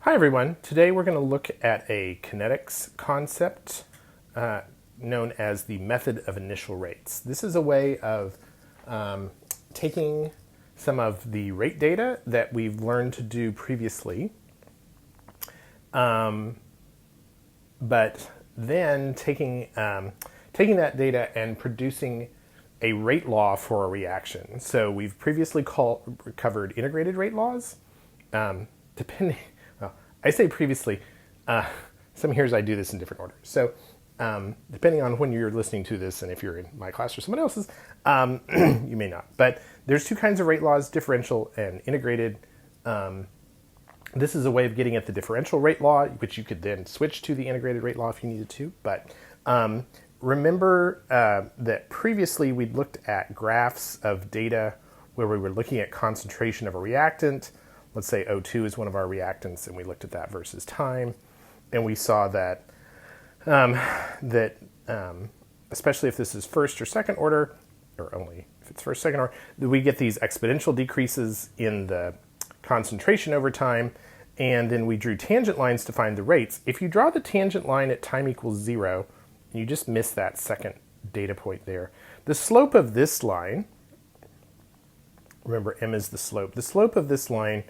Hi everyone. Today we're going to look at a kinetics concept known as the method of initial rates. This is a way of taking some of the rate data that we've learned to do previously, but then taking that data and producing a rate law for a reaction. So we've previously covered integrated rate laws. Depending, well, I say previously, some years I do this in different orders. So depending on when you're listening to this and if you're in my class or someone else's, you may not. But there's two kinds of rate laws, differential and integrated. This is a way of getting at the differential rate law, which you could then switch to the integrated rate law if you needed to. But remember that previously we'd looked at graphs of data where we were looking at concentration of a reactant. Let's say O2 is one of our reactants, and we looked at that versus time, and we saw that especially if this is first or second order, or only if it's first, second order, we get these exponential decreases in the concentration over time, and then we drew tangent lines to find the rates. If you draw the tangent line at time equals 0, and you just miss that second data point there, the slope of this line, remember m is the slope of this line,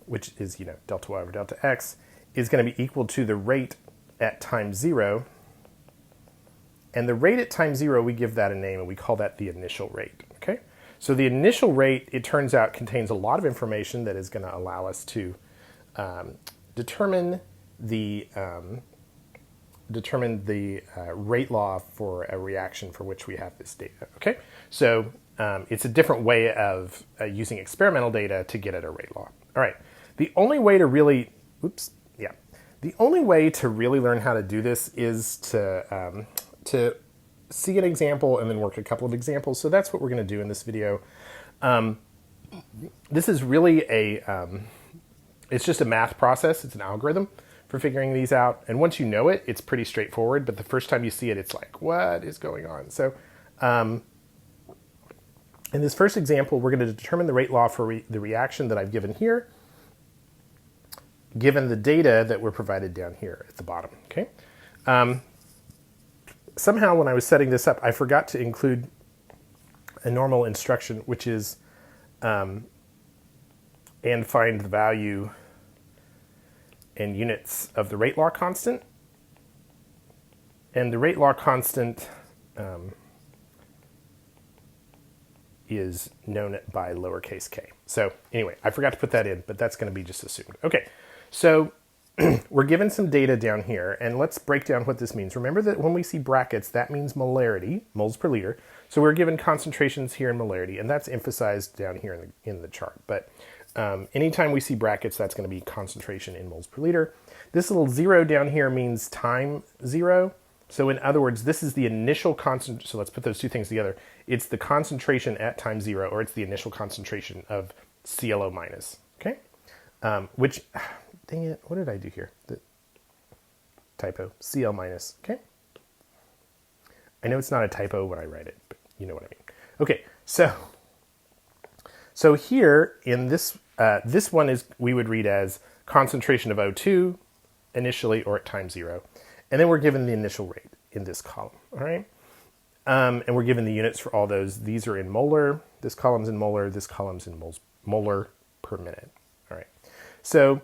which is, delta y over delta x, is going to be equal to the rate at time 0. And the rate at time 0, we give that a name, and we call that the initial rate. Okay? So the initial rate, it turns out, contains a lot of information that is going to allow us to determine the rate law for a reaction for which we have this data. Okay? So it's a different way of using experimental data to get at a rate law. All right. The only way to really learn how to do this is to see an example and then work a couple of examples. So that's what we're going to do in this video. This is really it's just a math process. It's an algorithm for figuring these out. And once you know it, it's pretty straightforward. But the first time you see it, it's like, what is going on? So in this first example, we're going to determine the rate law for the reaction that I've given here, given the data that were provided down here at the bottom. Okay. Somehow, when I was setting this up, I forgot to include a normal instruction, which is and find the value in units of the rate law constant. And the rate law constant is known by lowercase k. So anyway, I forgot to put that in, but that's going to be just assumed. Okay, so we're given some data down here, and let's break down what this means. Remember that when we see brackets, that means molarity, moles per liter. So we're given concentrations here in molarity, and that's emphasized down here in the chart. But anytime we see brackets, that's going to be concentration in moles per liter. This little 0 down here means time 0. So in other words, this is the initial concentration. So let's put those two things together. It's the concentration at time 0, or it's the initial concentration of ClO minus. Okay, which, dang it, what did I do here? The typo, Cl minus. Okay, I know it's not a typo when I write it, but you know what I mean. Okay, so here in this this one is we would read as concentration of O2 initially or at time 0. And then we're given the initial rate in this column, all right? And we're given the units for all those. These are in molar, this column's in molar, this column's in molar per minute, all right? So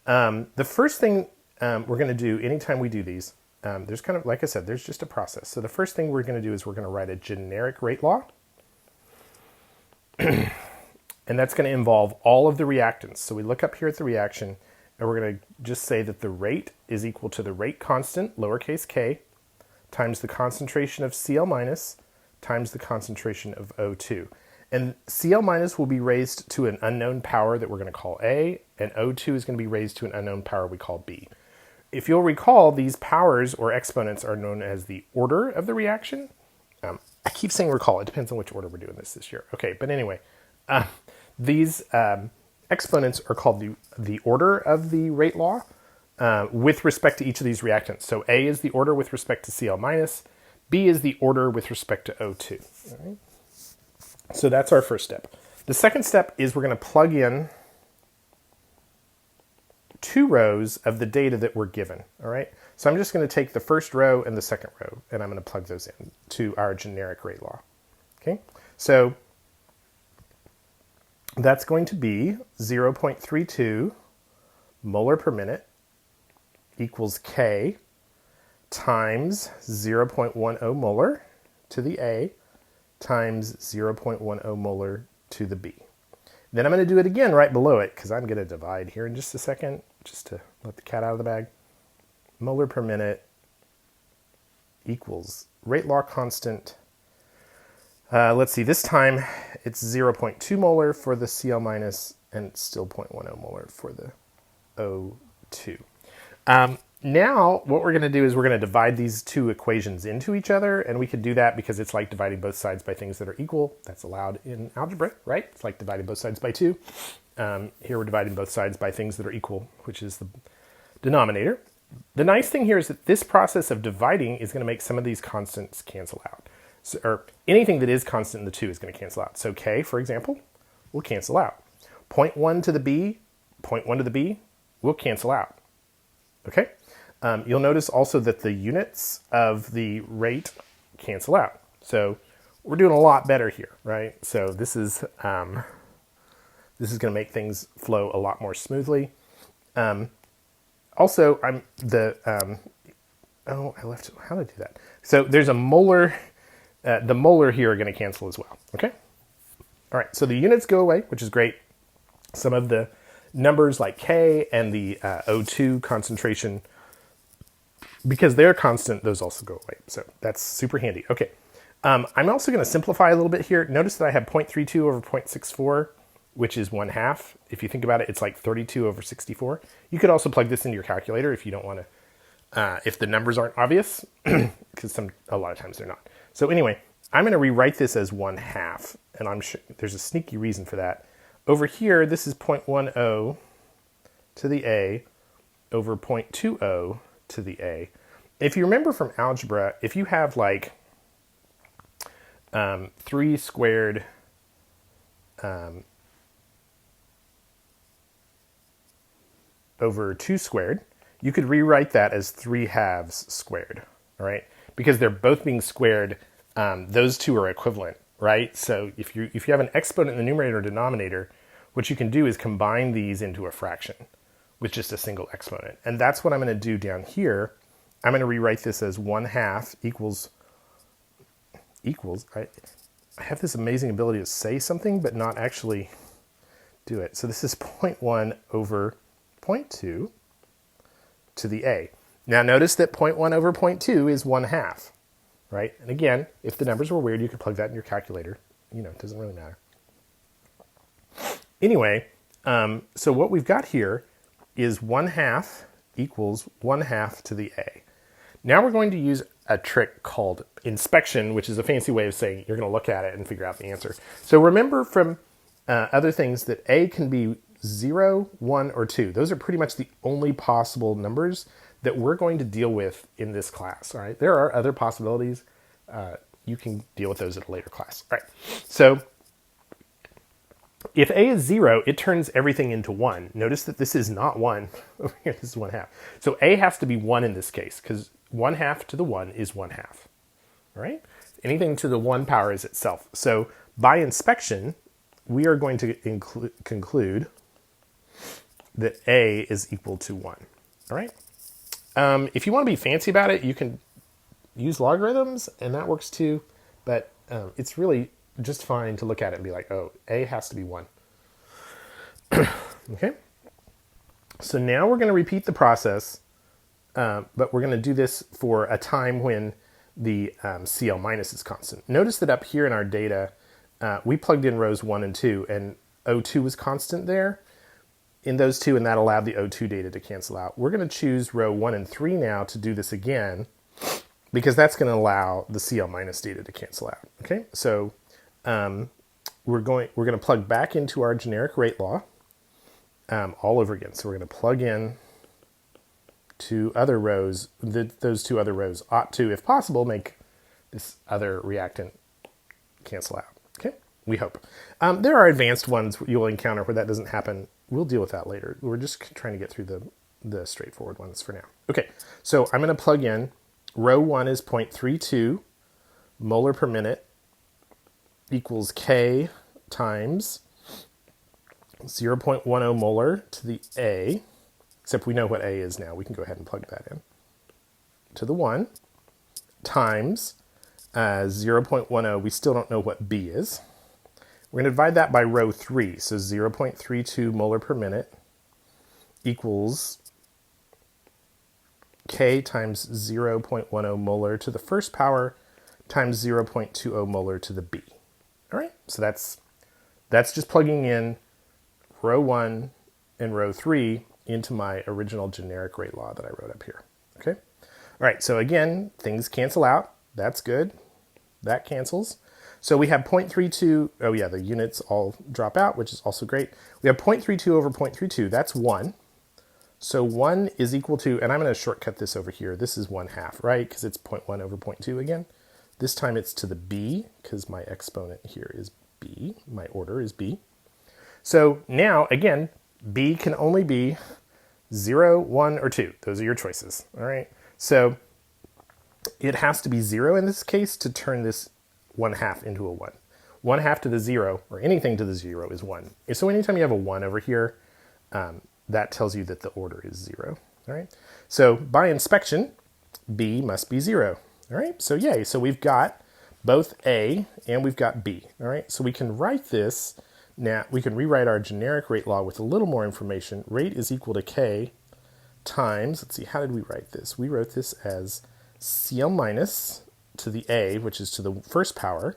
the first thing we're going to do anytime we do these, there's kind of, like I said, there's just a process. So the first thing we're going to do is we're going to write a generic rate law. And that's going to involve all of the reactants. So we look up here at the reaction, and we're going to just say that the rate is equal to the rate constant, lowercase k, times the concentration of Cl minus times the concentration of O2. And Cl minus will be raised to an unknown power that we're going to call A, and O2 is going to be raised to an unknown power we call B. If you'll recall, these powers or exponents are known as the order of the reaction. I keep saying recall. It depends on which order we're doing this year. Okay, but anyway, these exponents are called the order of the rate law with respect to each of these reactants. So A is the order with respect to Cl minus, B is the order with respect to O2. All right? So that's our first step. The second step is we're going to plug in two rows of the data that we're given, all right? So I'm just going to take the first row and the second row, and I'm going to plug those in to our generic rate law, okay? So that's going to be 0.32 molar per minute equals K times 0.10 molar to the A times 0.10 molar to the B. Then I'm going to do it again right below it because I'm going to divide here in just a second just to let the cat out of the bag. Molar per minute equals rate law constant. Let's see, this time it's 0.2 molar for the Cl minus and it's still 0.10 molar for the O2. Now what we're going to do is we're going to divide these two equations into each other, and we could do that because it's like dividing both sides by things that are equal. That's allowed in algebra, right? It's like dividing both sides by 2. Here we're dividing both sides by things that are equal, which is the denominator. The nice thing here is that this process of dividing is going to make some of these constants cancel out. So, or anything that is constant in the 2 is going to cancel out. So K, for example, will cancel out. 0.1 to the B, 0.1 to the B will cancel out. Okay? You'll notice also that the units of the rate cancel out. So we're doing a lot better here, right? So this is going to make things flow a lot more smoothly. Also, how did I do that? So there's a molar, the molar here are going to cancel as well, okay? All right, so the units go away, which is great. Some of the numbers like K and the O2 concentration, because they're constant, those also go away. So that's super handy. Okay, I'm also going to simplify a little bit here. Notice that I have 0.32 over 0.64, which is 1/2. If you think about it, it's like 32 over 64. You could also plug this into your calculator if you don't want to, if the numbers aren't obvious, because a lot of times they're not. So anyway, I'm going to rewrite this as 1/2, and I'm sure there's a sneaky reason for that. Over here, this is 0.10 to the A over 0.20 to the A. If you remember from algebra, if you have like 3 squared over 2 squared, you could rewrite that as 3/2 squared, all right? Because they're both being squared, those two are equivalent, right? So if you have an exponent in the numerator or denominator, what you can do is combine these into a fraction with just a single exponent. And that's what I'm going to do down here. I'm going to rewrite this as 1/2 equals, I have this amazing ability to say something but not actually do it. So this is 0.1 over 0.2 to the A. Now notice that 0.1 over 0.2 is 1/2, right? And again, if the numbers were weird, you could plug that in your calculator. It doesn't really matter. Anyway, so what we've got here is 1/2 equals 1/2 to the A. Now we're going to use a trick called inspection, which is a fancy way of saying you're going to look at it and figure out the answer. So remember from other things that A can be 0, 1, or 2. Those are pretty much the only possible numbers that we're going to deal with in this class, all right? There are other possibilities. You can deal with those at a later class. All right, so if A is 0, it turns everything into 1. Notice that this is not 1 over here. This is 1/2. So A has to be 1 in this case because 1/2 to the 1 is 1/2. All right? Anything to the 1 power is itself. So by inspection, we are going to conclude that A is equal to 1. All right? If you want to be fancy about it, you can use logarithms, and that works too. But it's really just fine to look at it and be like, oh, A has to be 1. Okay? So now we're going to repeat the process, but we're going to do this for a time when the Cl minus is constant. Notice that up here in our data, we plugged in rows 1 and 2, and O2 was constant there in those two, and that allowed the O2 data to cancel out. We're going to choose row 1 and 3 now to do this again, because that's going to allow the Cl minus data to cancel out. Okay, so we're going to plug back into our generic rate law all over again. So we're going to plug in 2 other rows. Those 2 other rows ought to, if possible, make this other reactant cancel out. Okay, we hope. There are advanced ones you'll encounter where that doesn't happen we'll deal with that later. We're just trying to get through the straightforward ones for now. Okay, so I'm going to plug in row 1 is 0.32 molar per minute equals K times 0.10 molar to the A, except we know what A is now. We can go ahead and plug that in. To the 1 times 0.10. We still don't know what B is. We're going to divide that by row 3. So 0.32 molar per minute equals K times 0.10 molar to the first power times 0.20 molar to the B. All right, so that's just plugging in row 1 and row 3 into my original generic rate law that I wrote up here. Okay. All right, so again, things cancel out. That's good. That cancels. So we have 0.32. Oh yeah, the units all drop out, which is also great. We have 0.32 over 0.32. That's 1. So 1 is equal to, and I'm going to shortcut this over here. This is 1/2, right? Because it's 0.1 over 0.2 again. This time it's to the B, because my exponent here is B. My order is B. So now, again, B can only be 0, 1, or 2. Those are your choices, all right? So it has to be 0 in this case to turn this 1/2 into a 1. 1/2 to the 0, or anything to the 0, is 1. So anytime you have a 1 over here, that tells you that the order is 0, all right? So by inspection, B must be 0, all right? So yay, so we've got both A and we've got B, all right? So we can write this, now we can rewrite our generic rate law with a little more information. Rate is equal to K times, let's see, how did we write this? We wrote this as CL minus to the A, which is to the first power,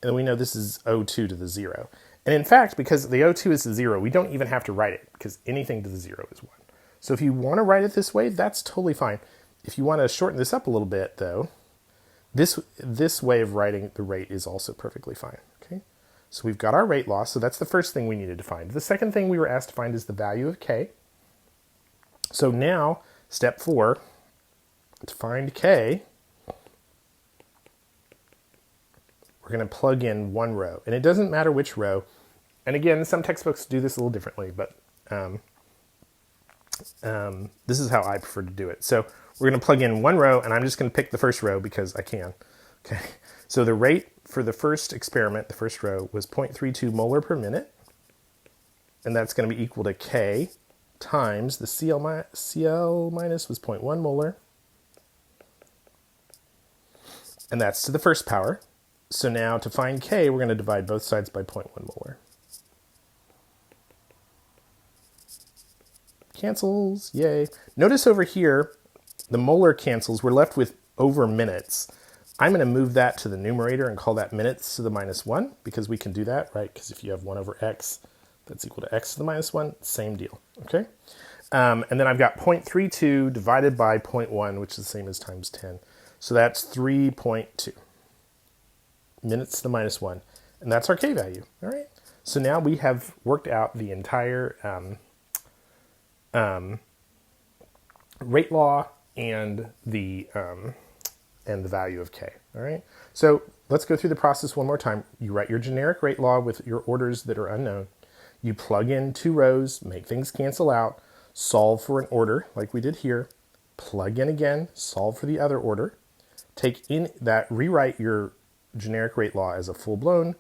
and we know this is O2 to the 0. And in fact, because the O2 is to 0, we don't even have to write it, because anything to the 0 is 1. So if you want to write it this way, that's totally fine. If you want to shorten this up a little bit, though, this way of writing the rate is also perfectly fine. Okay, so we've got our rate law, so that's the first thing we needed to find. The second thing we were asked to find is the value of K. So now, step 4, to find K, we're going to plug in one row. And it doesn't matter which row. And again, some textbooks do this a little differently, but this is how I prefer to do it. So we're going to plug in one row, and I'm just going to pick the first row because I can. Okay. So the rate for the first experiment, the first row, was 0.32 molar per minute. And that's going to be equal to K times the CL minus was 0.1 molar. And that's to the first power. So now to find K, we're going to divide both sides by 0.1 molar. Cancels, yay. Notice over here, the molar cancels. We're left with over minutes. I'm going to move that to the numerator and call that minutes to the minus 1, because we can do that, right? Because if you have 1 over x, that's equal to x to the minus 1, same deal, okay? And then I've got 0.32 divided by 0.1, which is the same as times 10. So that's 3.2 minutes to the minus 1. And that's our K value, all right? So now we have worked out the entire rate law and the value of K, all right? So let's go through the process one more time. You write your generic rate law with your orders that are unknown. You plug in two rows, make things cancel out, solve for an order like we did here, plug in again, solve for the other order, take in that, rewrite your generic rate law as a full-blown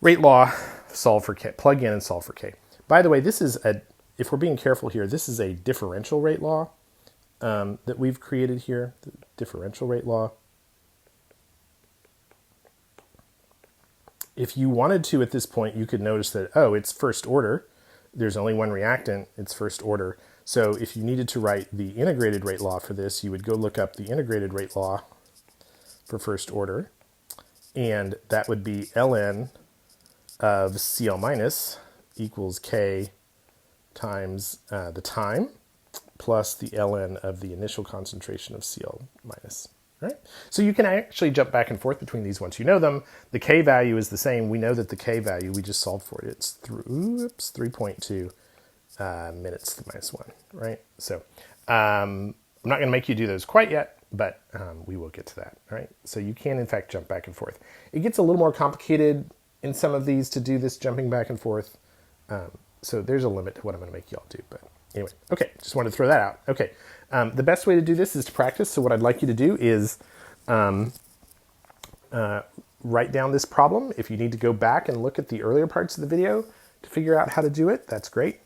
rate law, solve for K, plug in and solve for K. By the way, this is if we're being careful here, this is a differential rate law that we've created here, the differential rate law. If you wanted to at this point, you could notice that, oh, it's first order. There's only one reactant, it's first order. So if you needed to write the integrated rate law for this, you would go look up the integrated rate law for first order. And that would be ln of Cl minus equals K times the time plus the ln of the initial concentration of Cl minus. Right? So you can actually jump back and forth between these once you know them. The K value is the same. We know that the K value, we just solved for it. It's 3.2 minutes to the minus 1, right? So I'm not going to make you do those quite yet, but we will get to that, right? So you can, in fact, jump back and forth. It gets a little more complicated in some of these to do this jumping back and forth, So there's a limit to what I'm going to make you all do. But anyway, okay, just wanted to throw that out. Okay, the best way to do this is to practice. So what I'd like you to do is write down this problem. If you need to go back and look at the earlier parts of the video to figure out how to do it, that's great.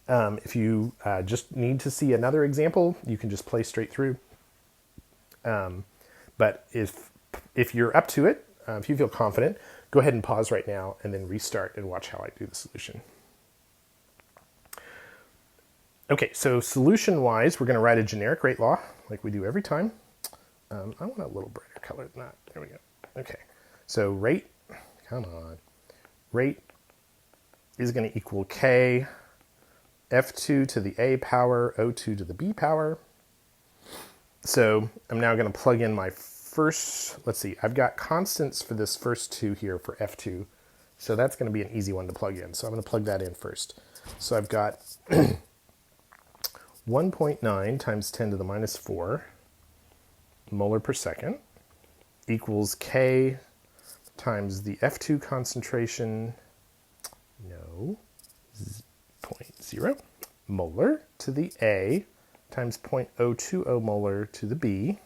If you just need to see another example, you can just play straight through. But if you're up to it, if you feel confident, go ahead and pause right now and then restart and watch how I do the solution. Okay, so solution-wise, we're going to write a generic rate law like we do every time. I want a little brighter color than that. There we go. Okay, so rate, come on. Rate is going to equal K F2 to the A power, O2 to the B power. So I'm now going to plug in my first, let's see, I've got constants for this first two here for F2. So that's going to be an easy one to plug in. So I'm going to plug that in first. So I've got 1.9 times 10 to the minus 4 molar per second equals K times the F2 concentration, no, 0.0 molar to the A times 0.020 molar to the B,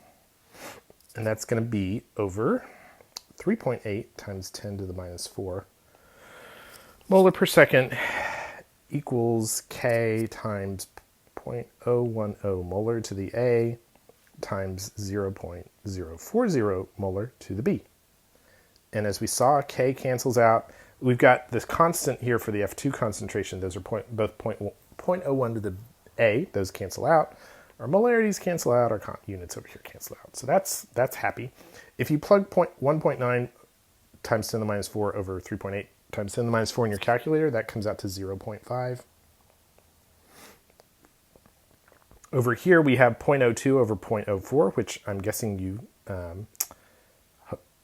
and that's going to be over 3.8 times 10 to the minus 4 molar per second equals K times 0.010 molar to the A times 0.040 molar to the B. And as we saw, K cancels out. We've got this constant here for the F2 concentration. Those are both 0.01 to the A. Those cancel out. Our molarities cancel out. Our units over here cancel out. So that's happy. If you plug 1.9 times 10 to the minus 4 over 3.8 times 10 to the minus 4 in your calculator, that comes out to 0.5. Over here, we have 0.02 over 0.04, which I'm guessing you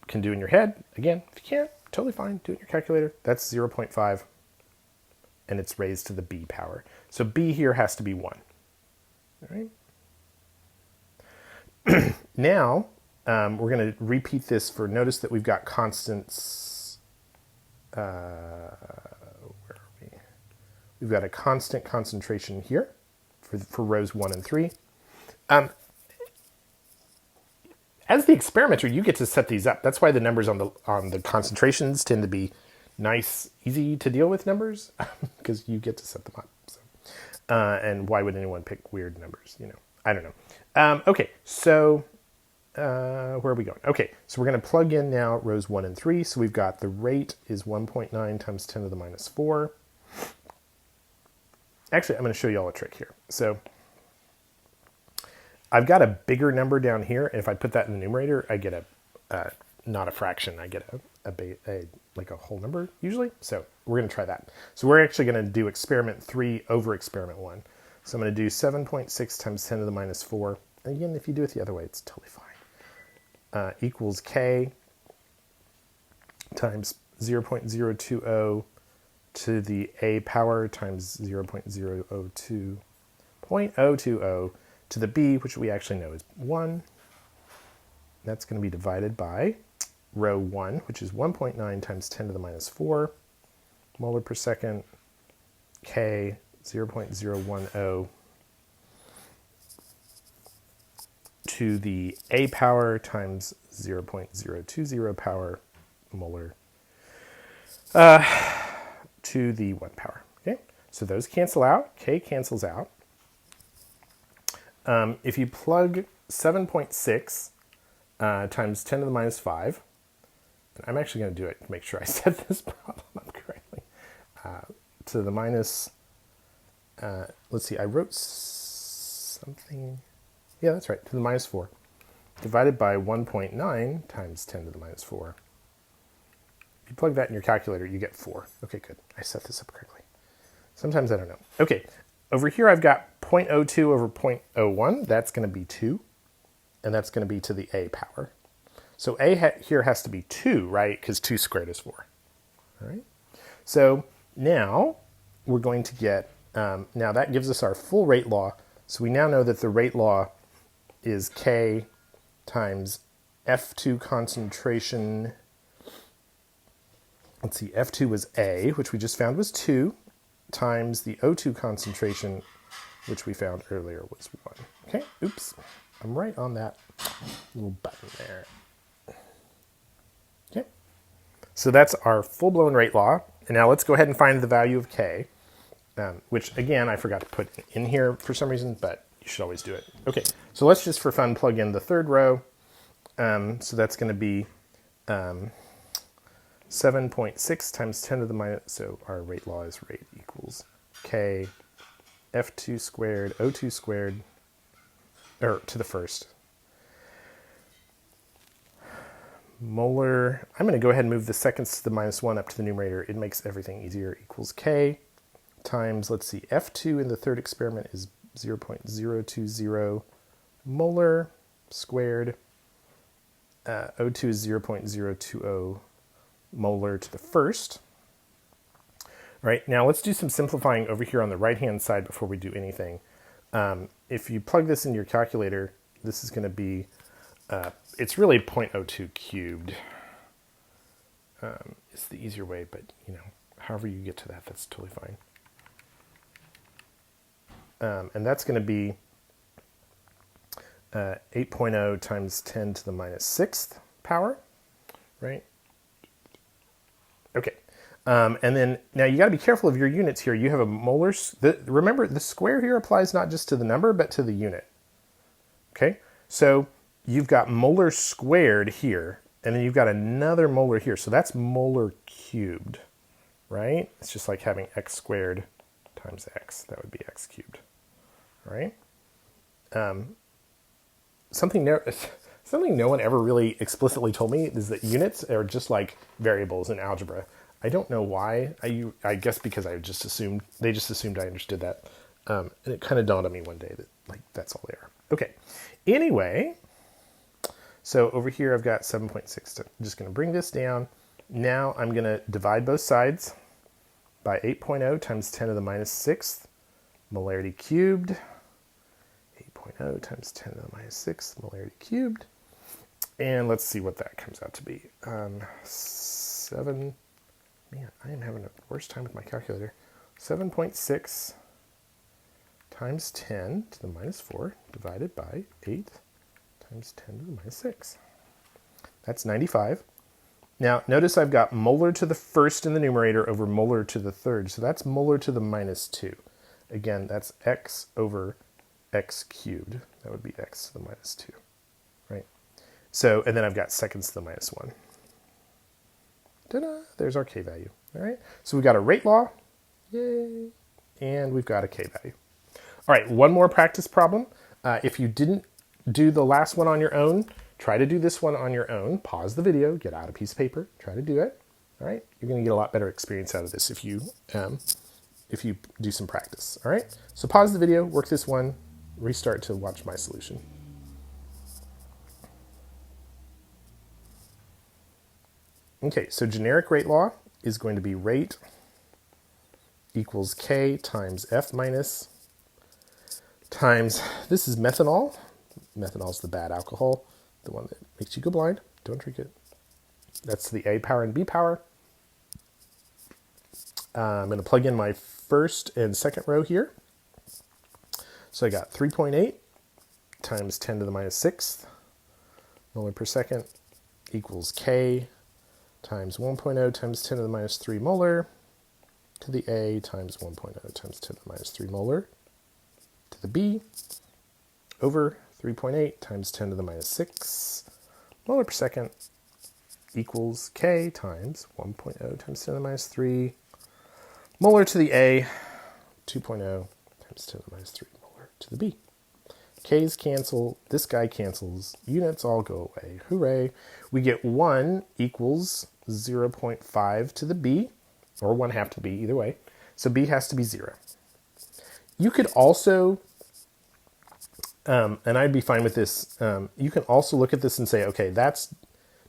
can do in your head. Again, if you can't, totally fine. Do it in your calculator. That's 0.5, and it's raised to the B power. So B here has to be 1. All right. Now, we're going to repeat this for, notice that we've got constants. Where are we? We've got a constant concentration here for rows 1 and 3. As the experimenter, you get to set these up. That's why the numbers on the concentrations tend to be nice, easy to deal with numbers, because you get to set them up. So, and why would anyone pick weird numbers? You know, I don't know. Okay, so where are we going? Okay, so we're going to plug in now rows 1 and 3. So we've got the rate is 1.9 times 10 to the minus 4. Actually, I'm going to show you all a trick here. So I've got a bigger number down here, and if I put that in the numerator, I get not a fraction. I get like a whole number usually. So we're going to try that. So we're actually going to do experiment 3 over experiment 1. So I'm going to do 7.6 times 10 to the minus 4. And again, if you do it the other way, it's totally fine. Equals K times 0.020 to the A power times 0.020 to the B, which we actually know is 1. That's going to be divided by row 1, which is 1.9 times 10 to the minus 4 molar per second, K 0.010 to the A power times 0.020 power molar to the 1 power. Okay, so those cancel out. K cancels out. If you plug 7.6 times 10 to the minus 5, and I'm actually going to do it to make sure I set this problem up correctly, to the minus, let's see, I wrote something, yeah, that's right, to the minus 4, divided by 1.9 times 10 to the minus 4. If you plug that in your calculator, you get 4. Okay, good. I set this up correctly. Sometimes I don't know. Okay, over here I've got 0.02 over 0.01. That's going to be 2, and that's going to be to the A power. So A here has to be 2, right? Because 2 squared is 4. All right. So now we're going to get, now that gives us our full rate law. So we now know that the rate law is K times F2 concentration let's see, F2 was A, which we just found was 2, times the O2 concentration, which we found earlier was 1. Okay, oops, I'm right on that little button there. Okay, so that's our full-blown rate law. And now let's go ahead and find the value of K, which again, I forgot to put in here for some reason, but you should always do it. Okay, so let's just for fun plug in the third row. So that's going to be 7.6 times 10 to the minus, so our rate law is rate equals K F2 squared O2 squared, or to the first. Molar, I'm going to go ahead and move the seconds to the minus 1 up to the numerator. It makes everything easier. Equals K times, let's see, F2 in the third experiment is 0.020 molar squared. O2 is 0.020 molar to the first. All right, now let's do some simplifying over here on the right-hand side before we do anything. If you plug this into your calculator, this is going to be, it's really 0.02 cubed. It's the easier way, but you know, however you get to that, that's totally fine. And that's going to be 8.0 times 10 to the minus 6th power, right? Okay. And then now you got to be careful of your units here. You have a molar, remember the square here applies not just to the number, but to the unit. Okay. So you've got molar squared here, and then you've got another molar here. So that's molar cubed, right? It's just like having x squared times x. That would be x cubed, right? Something no one ever really explicitly told me is that units are just like variables in algebra. I don't know why. I guess because they just assumed I understood that. And it kind of dawned on me one day that like that's all they are. Okay. Anyway, so over here I've got 7.6. I'm just going to bring this down. Now I'm going to divide both sides by 8.0 times 10 to the minus 6th molarity cubed. 8.0 times 10 to the minus 6 molarity cubed. And let's see what that comes out to be. 7, man, I am having a worse time with my calculator. 7.6 times 10 to the minus 4 divided by 8 times 10 to the minus 6. That's 95. Now, notice I've got molar to the first in the numerator over molar to the third. So that's molar to the minus 2. Again, that's x over x cubed. That would be x to the minus 2, right? So, and then I've got seconds to the minus 1. Ta-da! There's our k value. All right. So we've got a rate law. Yay. And we've got a k value. All right. One more practice problem. If you didn't do the last one on your own, try to do this one on your own. Pause the video, get out a piece of paper, try to do it. All right. You're going to get a lot better experience out of this if you do some practice. All right. So pause the video, work this one, restart to watch my solution. Okay, so generic rate law is going to be rate equals K times F minus times, this is methanol. Methanol is the bad alcohol, the one that makes you go blind. Don't drink it. That's the A power and B power. I'm going to plug in my first and second row here. So I got 3.8 times 10 to the minus 6th molar per second equals K times 1.0 times 10 to the minus 3 molar to the A times 1.0 times 10 to the minus 3 molar to the B over 3.8 times 10 to the minus 6 molar per second equals K times 1.0 times 10 to the minus 3 molar to the A, 2.0 times 10 to the minus 3 molar to the B. K's cancel, this guy cancels, units all go away. Hooray. We get 1 equals 0.5 to the B, or 1/2 to the B, either way. So B has to be 0. You could also, and I'd be fine with this, you can also look at this and say, okay, that's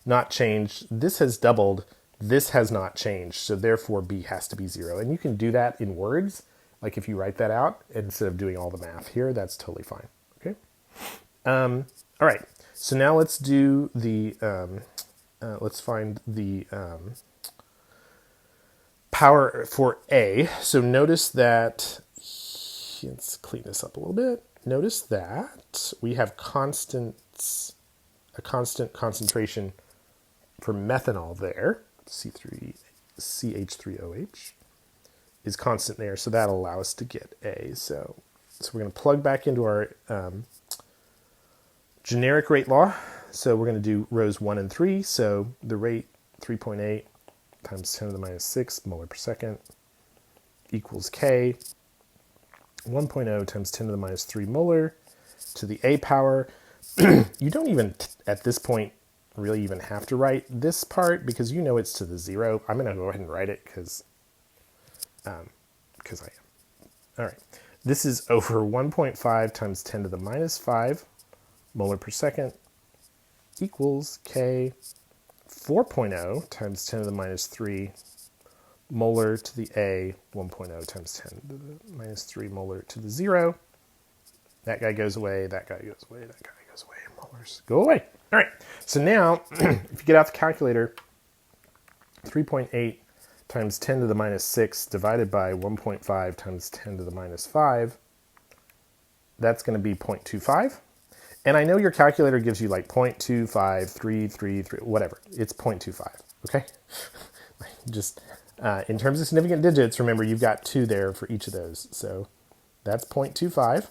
not changed. This has doubled. This has not changed. So therefore B has to be 0. And you can do that in words. Like if you write that out instead of doing all the math here, that's totally fine. Okay. All right. So now let's do the, let's find the power for A. So notice that, let's clean this up a little bit. Notice that we have a constant concentration for methanol there. CH3OH is constant there, so that'll allow us to get A. So we're going to plug back into our generic rate law. So we're going to do rows 1 and 3. So the rate 3.8 times 10 to the minus 6 molar per second equals K. 1.0 times 10 to the minus 3 molar to the A power. You don't even, at this point, really even have to write this part because you know it's to the 0. I'm going to go ahead and write it because I am. All right. This is over 1.5 times 10 to the minus 5 molar per second equals K. 4.0 times 10 to the minus 3 molar to the A, 1.0 times 10 to the minus 3 molar to the 0. That guy goes away, that guy goes away, that guy goes away, and molars go away. All right, so now, if you get out the calculator, 3.8 times 10 to the minus 6 divided by 1.5 times 10 to the minus 5, that's going to be 0.25. And I know your calculator gives you like 0.25333, whatever. It's 0.25, okay? Just in terms of significant digits, remember you've got 2 there for each of those. So that's 0.25,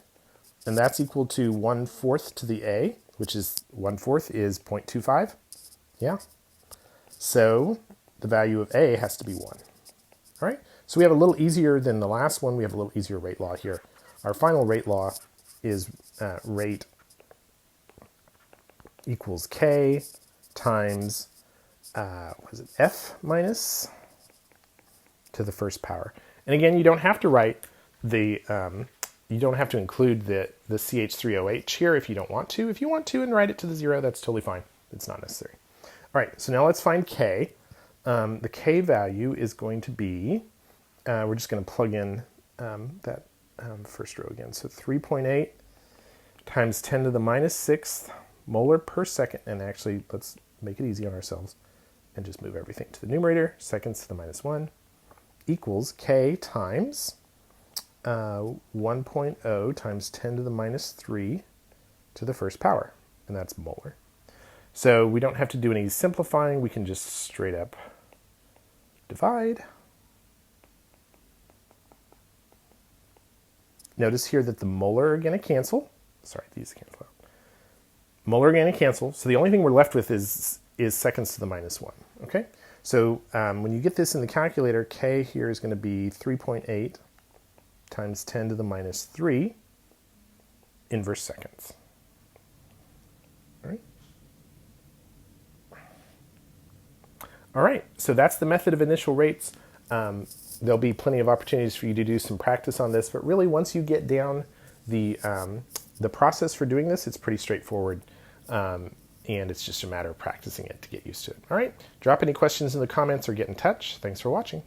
and that's equal to 1/4 to the A, which is 1/4 is 0.25. Yeah. So the value of A has to be 1. All right. So we have a little easier than the last one. We have a little easier rate law here. Our final rate law is rate equals K times, F minus to the first power. And again, you don't have to write the, you don't have to include the CH3OH here if you don't want to. If you want to and write it to the 0, that's totally fine. It's not necessary. All right, so now let's find K. The K value is going to be, we're just going to plug in that first row again. So 3.8 times 10 to the minus 6th molar per second, and actually let's make it easy on ourselves and just move everything to the numerator, seconds to the minus 1, equals K times 1.0 times 10 to the minus 3 to the first power, and that's molar. So we don't have to do any simplifying, we can just straight up divide. Notice here that the molar are going to cancel. Sorry, these cancel out. Molar are going to cancel, so the only thing we're left with is seconds to the minus 1, okay? So when you get this in the calculator, K here is going to be 3.8 times 10 to the minus 3 inverse seconds. All right. All right, so that's the method of initial rates. There'll be plenty of opportunities for you to do some practice on this, but really once you get down the process for doing this, it's pretty straightforward, and it's just a matter of practicing it to get used to it. All right, drop any questions in the comments or get in touch. Thanks for watching.